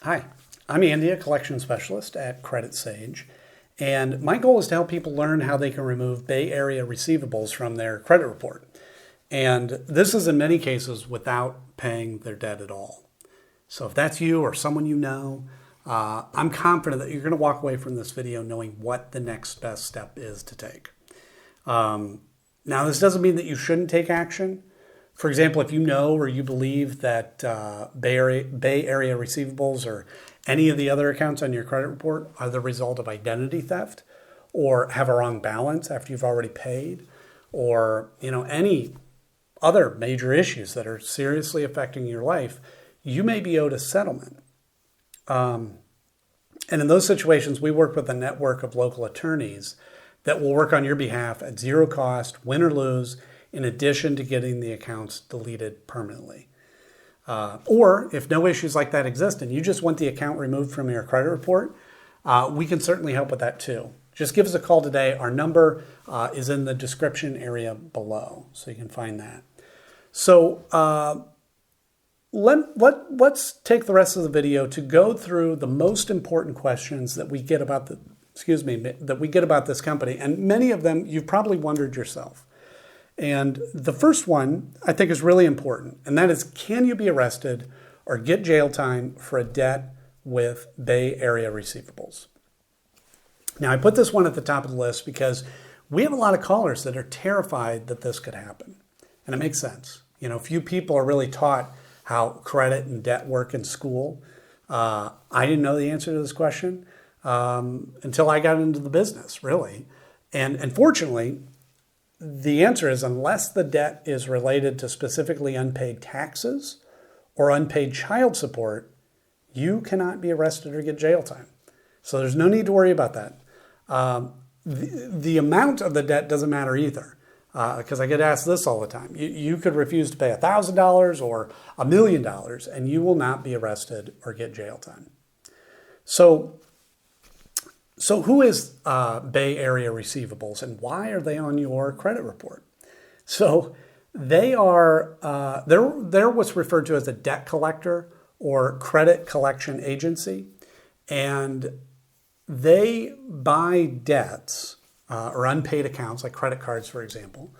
Hi, I'm Andy, a collection specialist at Credit Sage, and my goal is to help people learn how they can remove Bay Area receivables from their credit report. And this is in many cases without paying their debt at all. So if that's you or someone you know, I'm confident that you're going to walk away from this video knowing what the next best step is to take. Now, this doesn't mean that you shouldn't take action. For example, if you know or you believe that Bay Area Receivables or any of the other accounts on your credit report are the result of identity theft or have a wrong balance after you've already paid, or any other major issues that are seriously affecting your life, you may be owed a settlement. And in those situations, we work with a network of local attorneys that will work on your behalf at zero cost, win or lose, in addition to getting the accounts deleted permanently. Or if no issues like that exist and you just want the account removed from your credit report, we can certainly help with that too. Just give us a call today. Our number is in the description area below, so you can find that. So let's take the rest of the video to go through the most important questions that we get about this company, and many of them you've probably wondered yourself. And the first one I think is really important, and that is, can you be arrested or get jail time for a debt with Bay Area Receivables? Now, I put this one at the top of the list because we have a lot of callers that are terrified that this could happen. And it makes sense. Few people are really taught how credit and debt work in school. I didn't know the answer to this question until I got into the business, really. And fortunately, the answer is, unless the debt is related to specifically unpaid taxes or unpaid child support, you cannot be arrested or get jail time. So there's no need to worry about that. The amount of the debt doesn't matter either, because I get asked this all the time. You could refuse to pay $1,000 or $1 million, and you will not be arrested or get jail time. So who is Bay Area Receivables, and why are they on your credit report? So they're what's referred to as a debt collector or credit collection agency, and they buy debts or unpaid accounts, like credit cards, for example,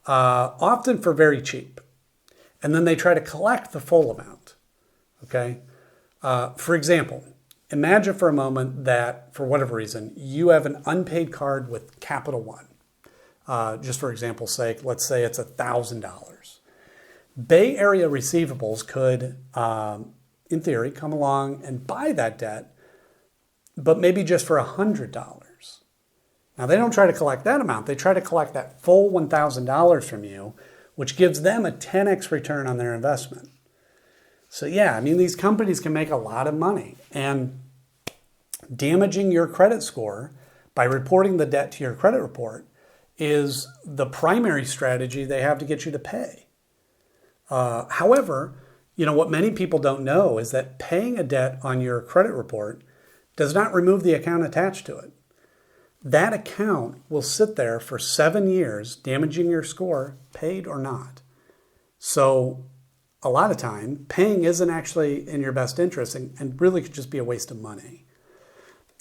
often for very cheap. And then they try to collect the full amount, okay? For example, imagine for a moment that, for whatever reason, you have an unpaid card with Capital One. Just for example's sake, let's say it's $1,000. Bay Area Receivables could, in theory, come along and buy that debt, but maybe just for $100. Now, they don't try to collect that amount. They try to collect that full $1,000 from you, which gives them a 10x return on their investment. So yeah, these companies can make a lot of money, and damaging your credit score by reporting the debt to your credit report is the primary strategy they have to get you to pay. However, what many people don't know is that paying a debt on your credit report does not remove the account attached to it. That account will sit there for 7 years, damaging your score, paid or not. So a lot of time, paying isn't actually in your best interest and really could just be a waste of money.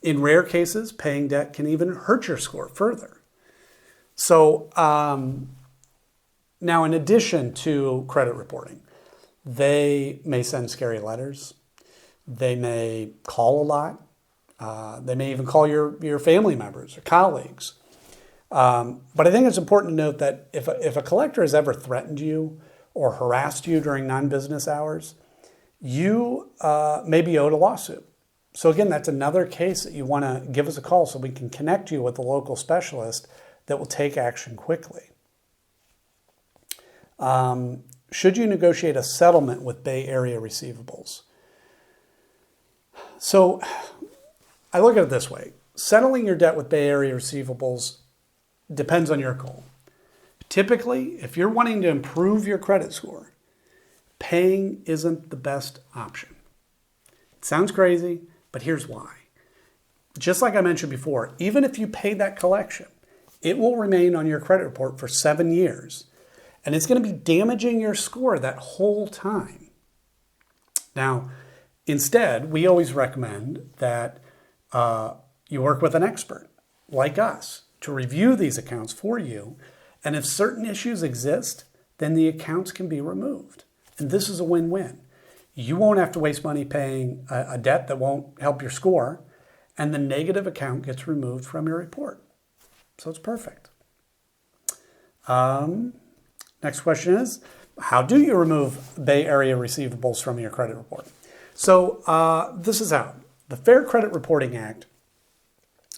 In rare cases, paying debt can even hurt your score further. So now, in addition to credit reporting, they may send scary letters. They may call a lot. They may even call your family members or colleagues. But I think it's important to note that if a collector has ever threatened you or harassed you during non-business hours, you may be owed a lawsuit. So again, that's another case that you want to give us a call so we can connect you with a local specialist that will take action quickly. Should you negotiate a settlement with Bay Area Receivables? So I look at it this way. Settling your debt with Bay Area Receivables depends on your goal. Typically, if you're wanting to improve your credit score, paying isn't the best option. It sounds crazy, but here's why. Just like I mentioned before, even if you pay that collection, it will remain on your credit report for 7 years, and it's going to be damaging your score that whole time. Now, Instead, we always recommend that you work with an expert like us to review these accounts for you. And if certain issues exist, then the accounts can be removed. And this is a win-win. You won't have to waste money paying a debt that won't help your score, and the negative account gets removed from your report. So it's perfect. Next question is, how do you remove Bay Area receivables from your credit report? So this is how. The Fair Credit Reporting Act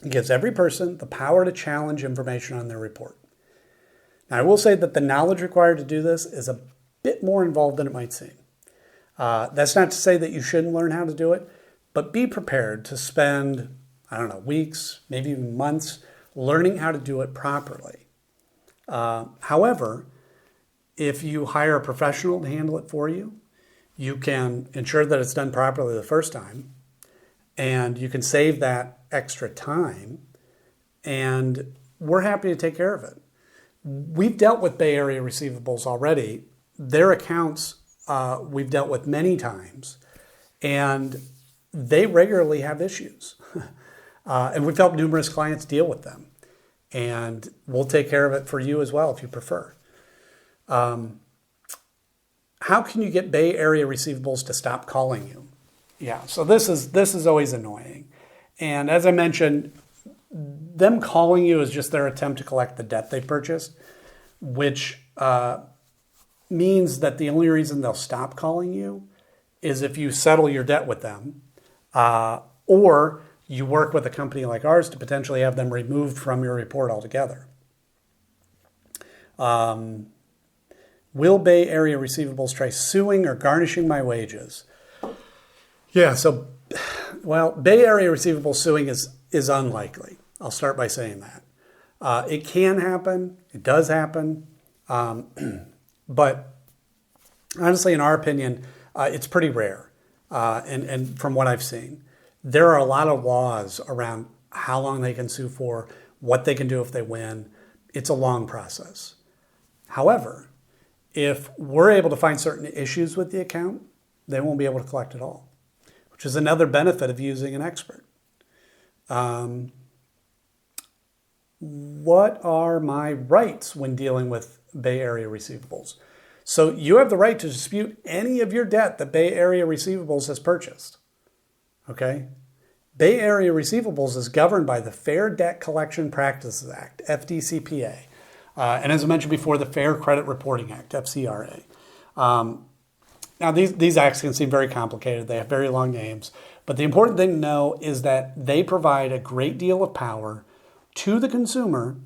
gives every person the power to challenge information on their report. Now, I will say that the knowledge required to do this is a bit more involved than it might seem. That's not to say that you shouldn't learn how to do it, but be prepared to spend, weeks, maybe even months, learning how to do it properly. However, if you hire a professional to handle it for you, you can ensure that it's done properly the first time, and you can save that extra time, and we're happy to take care of it. We've dealt with Bay Area receivables already. Their accounts we've dealt with many times, and they regularly have issues. And we've helped numerous clients deal with them. And we'll take care of it for you as well if you prefer. How can you get Bay Area receivables to stop calling you? Yeah, so this is always annoying. And as I mentioned, them calling you is just their attempt to collect the debt they purchased, which means that the only reason they'll stop calling you is if you settle your debt with them, or you work with a company like ours to potentially have them removed from your report altogether. Will Bay Area receivables try suing or garnishing my wages? Yeah, so, Bay Area receivables suing is unlikely. I'll start by saying that. It can happen. It does happen. But honestly, in our opinion, it's pretty rare. And from what I've seen, there are a lot of laws around how long they can sue for, what they can do if they win. It's a long process. However, if we're able to find certain issues with the account, they won't be able to collect at all, which is another benefit of using an expert. What are my rights when dealing with Bay Area receivables? So you have the right to dispute any of your debt that Bay Area Receivables has purchased. Okay? Bay Area Receivables is governed by the Fair Debt Collection Practices Act, FDCPA. And as I mentioned before, the Fair Credit Reporting Act, FCRA. Now, these acts can seem very complicated. They have very long names. But the important thing to know is that they provide a great deal of power to the consumer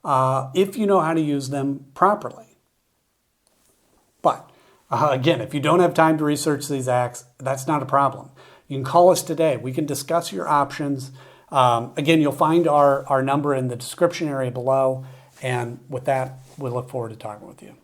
if you know how to use them properly. But again, if you don't have time to research these acts, that's not a problem. You can call us today. We can discuss your options. Again, you'll find our number in the description area below. And with that, we look forward to talking with you.